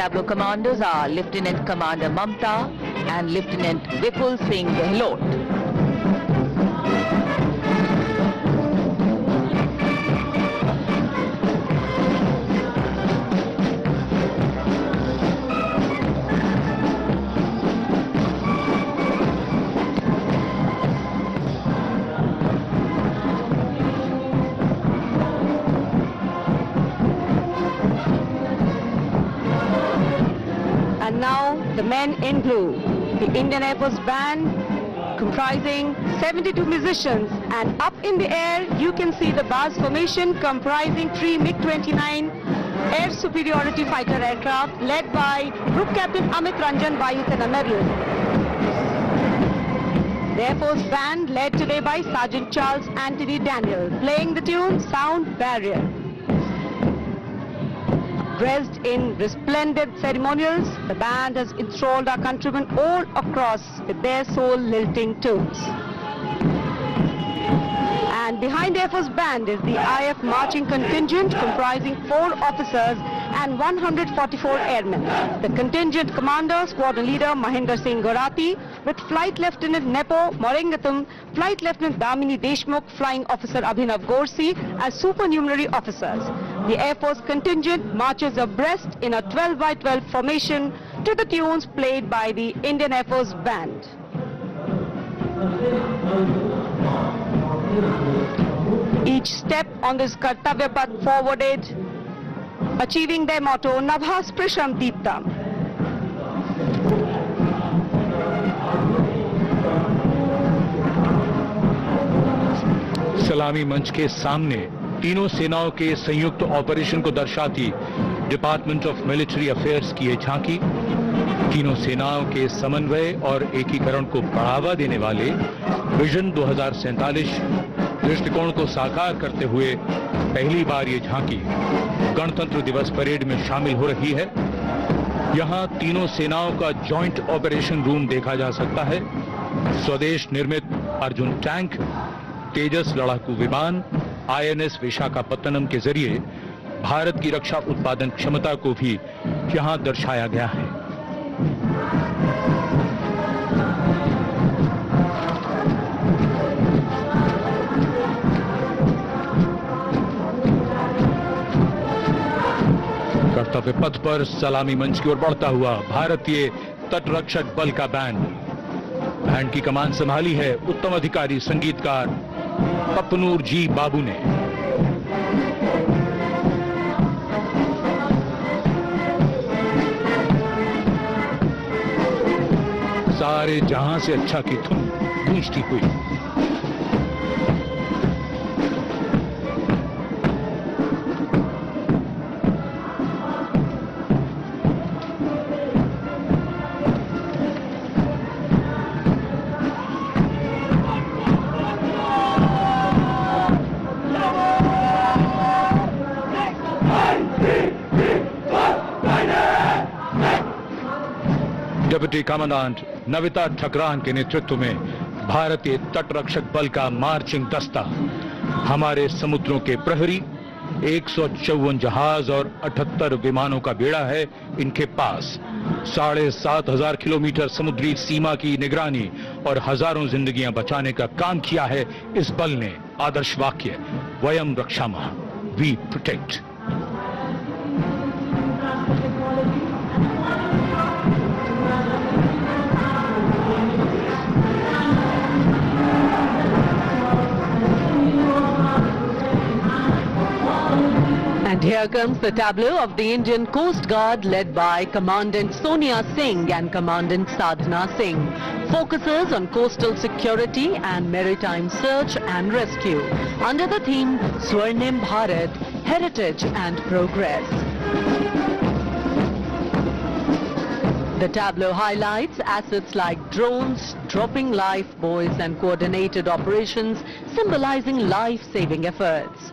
Tableau commanders are Lieutenant Commander Mamta and Lieutenant Vipul Singh Gehlot. And now the men in blue, the Indian Air Force band comprising 72 musicians, and up in the air you can see the Baz formation comprising 3 MiG-29 air superiority fighter aircraft led by Group Captain Amit Ranjan Vayu Sena Medal. The Air Force band led today by Sergeant Charles Anthony Daniel, playing the tune Sound Barrier. Dressed in resplendent ceremonials, the band has enthralled our countrymen all across with their soul-lilting tunes. And behind the Air Force band is the IF marching contingent comprising 4 officers and 144 airmen. The contingent commander, squadron leader Mahendra Singh Gorati, with Flight Lieutenant Nepo Morengatum, Flight Lieutenant Damini Deshmukh, Flying Officer Abhinav Gorsi as supernumerary officers. The Air Force contingent marches abreast in a 12 by 12 formation to the tunes played by the Indian Air Force band. Each step on this Kartavya Path forwarded, achieving their motto, Nabha Sprisham Deeptam. सलामी मंच के सामने तीनों सेनाओं के संयुक्त operation को दर्शाती डिपार्टमेंट ऑफ मिलिट्री अफेयर्स की ये झांकी तीनों सेनाओं के समन्वय और एकीकरण को बढ़ावा देने वाले विजन 2047 दृष्टिकोण को साकार करते हुए पहली बार ये झांकी गणतंत्र दिवस परेड में शामिल हो रही है। यहां तीनों सेनाओं का जॉइंट ऑपरेशन रूम देखा जा सकता है। स्वदेश निर्मित अर्जुन टैंक, तेजस लड़ाकू विमान, INS विशाखापत्तनम के जरिए भारत की रक्षा उत्पादन क्षमता को भी यहां दर्शाया गया है। कर्तव्य पथ पर सलामी मंच की ओर बढ़ता हुआ भारतीय तटरक्षक बल का बैंड की कमान संभाली है उत्तम अधिकारी संगीतकार पपनूर जी बाबू ने। सारे जहां से अच्छा की धुन गूंजती हुई। डिप्टी कमांडेंट नविता ठकरान के नेतृत्व में भारतीय तटरक्षक बल का मार्चिंग दस्ता हमारे समुद्रों के प्रहरी 154 जहाज और 78 विमानों का बेड़ा है इनके पास। 7,500 किलोमीटर समुद्री सीमा की निगरानी और हजारों जिंदगियां बचाने का काम किया है इस बल ने। आदर्श वाक्य वयम रक्षामः, we protect. And here comes the tableau of the Indian Coast Guard led by Commandant Sonia Singh and Commandant Sadhana Singh. Focuses on coastal security and maritime search and rescue under the theme Swarnim Bharat, Heritage and Progress. The tableau highlights assets like drones, dropping life buoys and coordinated operations symbolizing life-saving efforts.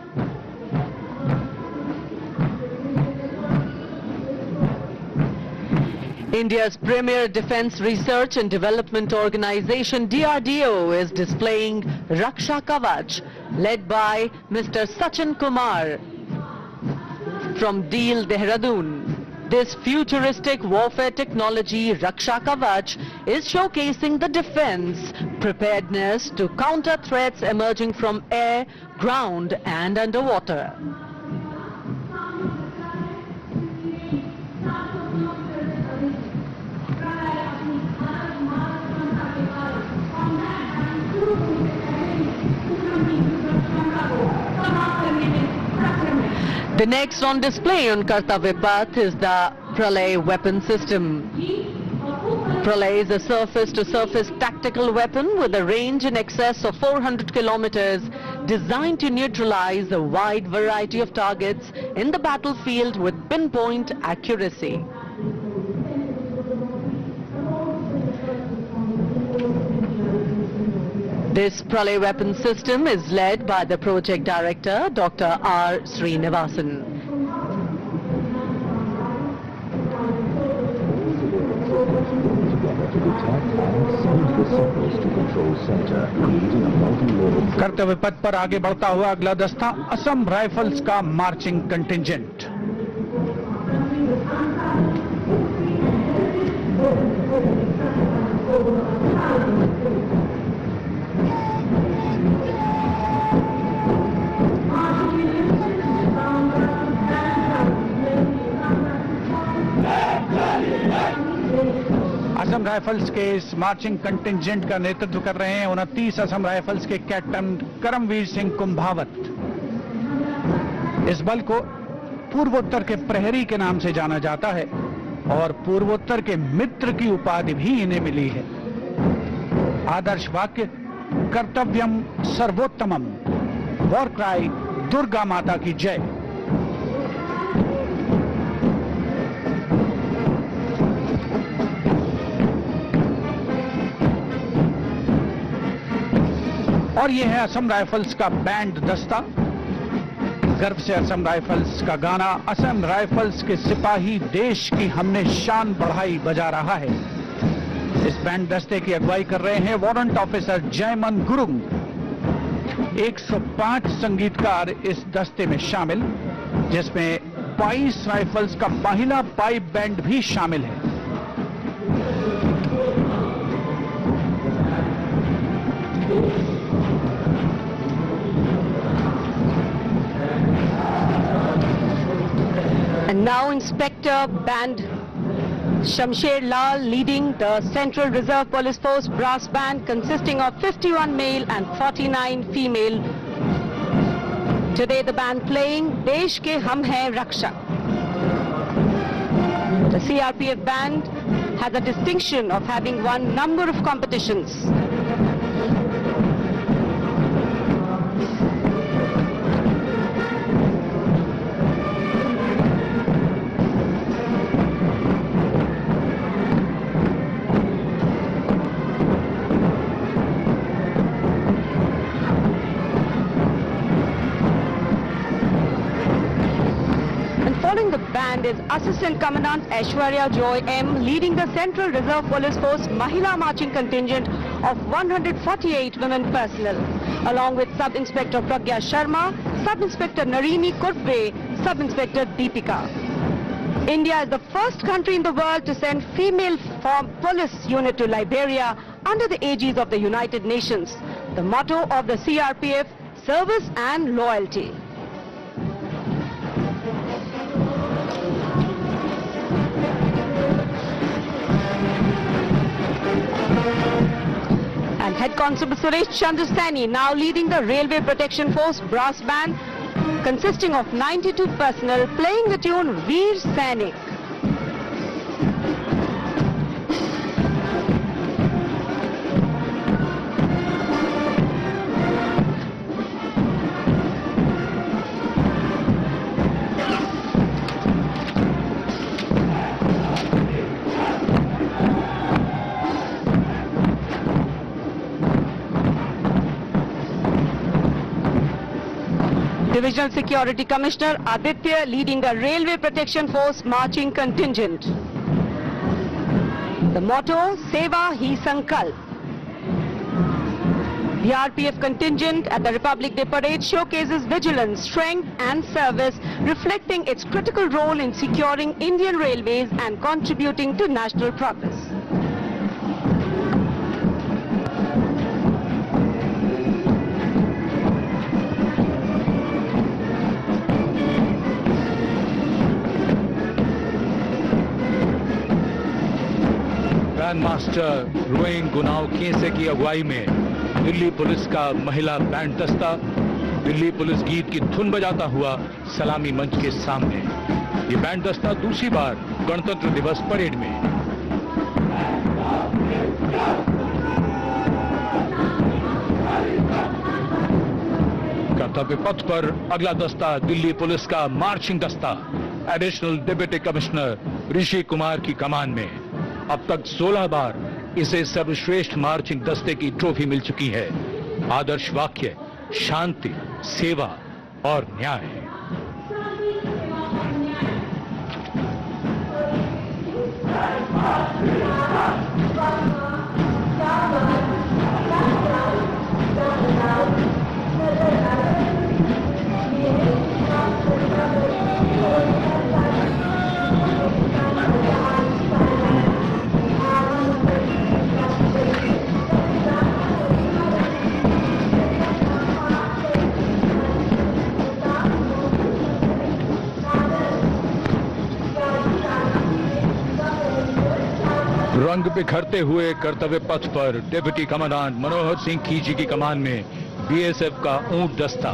India's premier defense research and development organization DRDO is displaying Raksha Kavach led by Mr. Sachin Kumar from Deel, Dehradun. This futuristic warfare technology, Raksha Kavach, is showcasing the defense preparedness to counter threats emerging from air, ground and underwater. The next on display on Kartavya Path is the Pralay weapon system. Pralay is a surface-to-surface tactical weapon with a range in excess of 400 kilometers, designed to neutralize a wide variety of targets in the battlefield with pinpoint accuracy. This Pralay weapon system is led by the project director, Dr. R. Srinivasan. कर्तव्य पथ पर आगे बढ़ता हुआ अगला दस्ता Assam rifles का marching contingent. Assam rifles के इस मार्चिंग कंटिंजेंट का नेतृत्व कर रहे हैं 29 असम राइफल्स के कैप्टन करमवीर सिंह कुंभावत। इस बल को पूर्वोत्तर के प्रहरी के नाम से जाना जाता है और पूर्वोत्तर के मित्र की उपाधि भी इन्हें मिली है। आदर्श वाक्य कर्तव्यम सर्वोत्तमम, वॉर क्राई दुर्गा माता की जय। और ये है असम राइफल्स का बैंड दस्ता। गर्व से असम राइफल्स का गाना असम राइफल्स के सिपाही देश की हमने शान बढ़ाई बजा रहा है। इस बैंड दस्ते की अगुवाई कर रहे हैं वारंट ऑफिसर जयमन गुरुंग। 105 संगीतकार इस दस्ते में शामिल, जिसमें 22 राइफल्स का महिला पाइप बैंड भी शामिल है। And now Inspector Band Shamsher Lal leading the Central Reserve Police Force brass band consisting of 51 male and 49 female. Today the band playing Desh Ke Hum Hai Raksha. The CRPF band has a distinction of having won number of competitions. Following the band is Assistant Commandant Aishwarya Joy M leading the Central Reserve Police Force Mahila Marching Contingent of 148 women personnel, along with Sub-Inspector Pragya Sharma, Sub-Inspector Narini Kurve, Sub-Inspector Deepika. India is the first country in the world to send female police unit to Liberia under the aegis of the United Nations. The motto of the CRPF, service and loyalty. And Head Constable Suresh Chandra Saini now leading the Railway Protection Force brass band consisting of 92 personnel playing the tune Veer Sainik. Divisional Security Commissioner Aditya leading the Railway Protection Force marching contingent. The motto, Seva Hi Sankalp. The RPF contingent at the Republic Day Parade showcases vigilance, strength and service, reflecting its critical role in securing Indian railways and contributing to national progress. Grand master रोइंग गुनाव खेसे की अगुवाई में Delhi police का महिला band दस्ता Delhi police गीत की धुन बजाता हुआ सलामी मंच के सामने। ये बैंड दस्ता दूसरी बार गणतंत्र दिवस परेड में। कर्तव्य पथ पर अगला दस्ता दिल्ली पुलिस का मार्चिंग दस्ता additional deputy commissioner Rishi Kumar की कमान में। अब तक 16 बार इसे सर्वश्रेष्ठ मार्चिंग दस्ते की ट्रॉफी मिल चुकी है। आदर्श वाक्य शांति, सेवा और न्याय। रंग बिखरते हुए कर्तव्य पथ पर डिप्टी कमांडेंट मनोहर सिंह खींची की कमान में बीएसएफ का ऊंट दस्ता।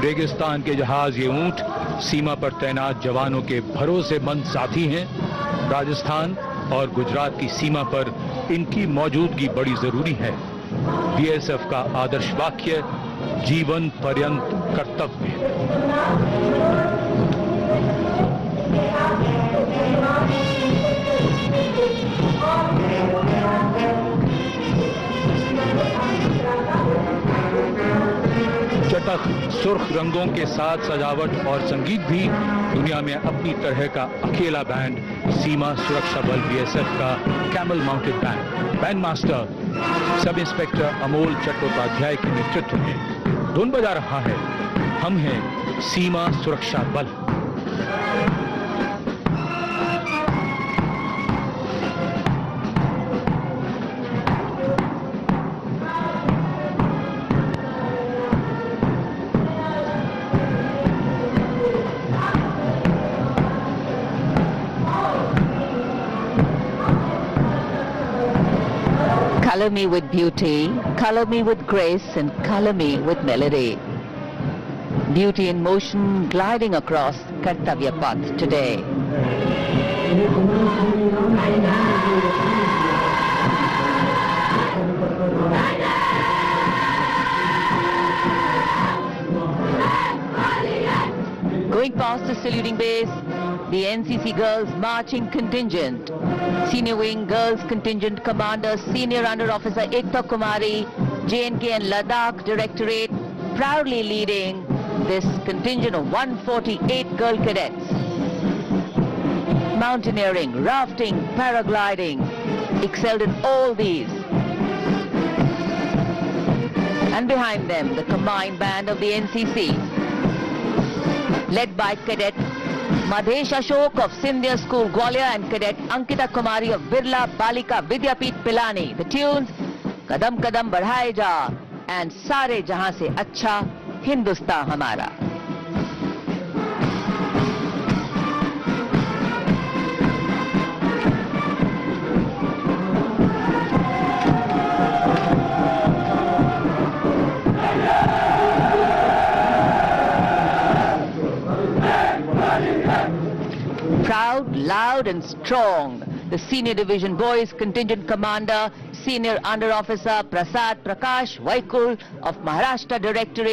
रेगिस्तान के जहाज ये ऊंट सीमा पर तैनात जवानों के भरोसेमंद साथी हैं। राजस्थान और गुजरात की सीमा पर इनकी मौजूदगी बड़ी जरूरी है। बीएसएफ का आदर्श वाक्य जीवन पर्यंत कर्तव्य। चटख सुर्ख रंगों के साथ सजावट और संगीत भी दुनिया में अपनी तरह का अकेला बैंड सीमा सुरक्षा बल बीएसएफ का camel mounted band. Band master sub inspector Amol Chattopadhyay के नेतृत्व में धुन बजा रहा है। हम हैं सीमा सुरक्षा बल। Color me with beauty, color me with grace, and color me with melody. Beauty in motion gliding across Kartavya Path today. Going past the saluting base, the NCC Girls Marching Contingent, Senior Wing Girls Contingent Commander Senior Under Officer Ekta Kumari, J&K and Ladakh Directorate, proudly leading this contingent of 148 girl cadets. Mountaineering, rafting, paragliding, excelled in all these. And behind them, the combined band of the NCC, led by Cadet Madhesh Ashok of Sindhya School Gwalior and Cadet Ankita Kumari of Birla Balika Vidyapeeth Pilani. The tunes Kadam Kadam Badhaye Ja and Sare Jahan Se Acha Hindustan Hamara. Proud, loud and strong, the Senior Division Boys Contingent Commander, Senior Under Officer Prasad Prakash Vaikul of Maharashtra Directorate